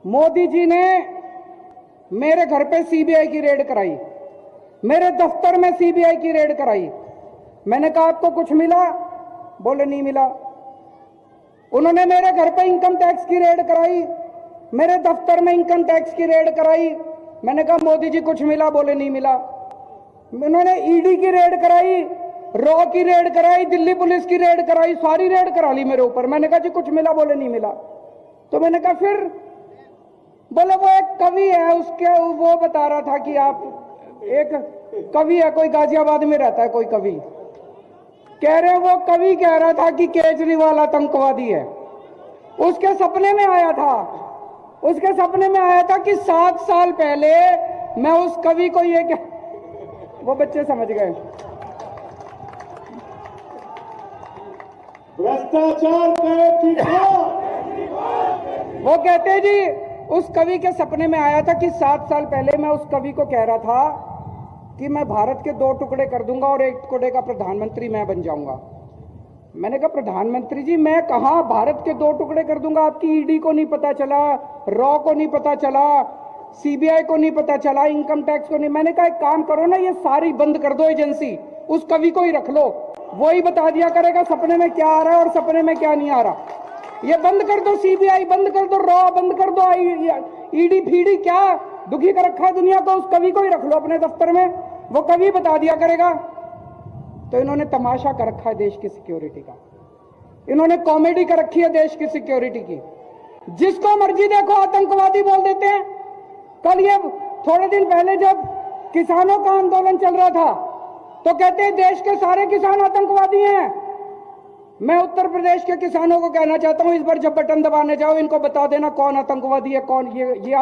मोदी जी ने मेरे घर पे सीबीआई की रेड कराई, मेरे दफ्तर में सीबीआई की रेड कराई। मैंने कहा आपको कुछ मिला? बोले नहीं मिला। उन्होंने मेरे घर पे इनकम टैक्स की रेड कराई, मेरे दफ्तर में इनकम टैक्स की रेड कराई। मैंने कहा मोदी जी कुछ मिला? बोले नहीं मिला। उन्होंने ईडी की रेड कराई, रॉ की रेड कराई, दिल्ली पुलिस की रेड कराई, सारी रेड करा ली मेरे ऊपर। मैंने कहा जी कुछ मिला? बोले नहीं मिला। तो मैंने कहा फिर? बोले वो एक कवि है, उसके वो बता रहा था कि आप एक कवि है, कोई गाजियाबाद में रहता है कोई कवि, कह रहे वो कवि कह रहा था कि केजरीवाल आतंकवादी है। उसके सपने में आया था, उसके सपने में आया था कि 7 साल पहले मैं उस कवि को ये क्या, वो बच्चे समझ गए। भ्रष्टाचार वो कहते जी उस कवि के सपने में आया था कि 7 साल पहले मैं उस कवि को कह रहा था कि मैं भारत के 2 टुकड़े कर दूंगा और 1 टुकड़े का प्रधानमंत्री मैं बन जाऊंगा। मैंने कहा प्रधानमंत्री जी मैं कहा भारत के 2 टुकड़े कर दूंगा? आपकी ईडी को नहीं पता चला, रॉ को नहीं पता चला, सीबीआई को नहीं पता चला, इनकम टैक्स को नहीं। मैंने कहा एक काम करो ना, ये सारी बंद कर दो एजेंसी, उस कवि को ही रख लो, वो ही बता दिया करेगा सपने में क्या आ रहा है और सपने में क्या नहीं आ रहा। ये बंद कर दो, सीबीआई बंद कर दो, रॉ बंद कर दो, ईडी फीडी क्या दुखी कर रखा है दुनिया को, उस कवि को ही रख लो अपने दफ्तर में, वो कवि बता दिया करेगा। तो इन्होंने तमाशा कर रखा है देश की सिक्योरिटी का, इन्होंने कॉमेडी कर रखी है देश की सिक्योरिटी की। जिसको मर्जी देखो आतंकवादी बोल देते हैं। कल ये थोड़े दिन पहले जब किसानों का आंदोलन चल रहा था तो कहते हैं देश के सारे किसान आतंकवादी हैं। मैं उत्तर प्रदेश के किसानों को कहना चाहता हूं, इस बार जब बटन दबाने जाओ इनको बता देना कौन आतंकवादी है, कौन ये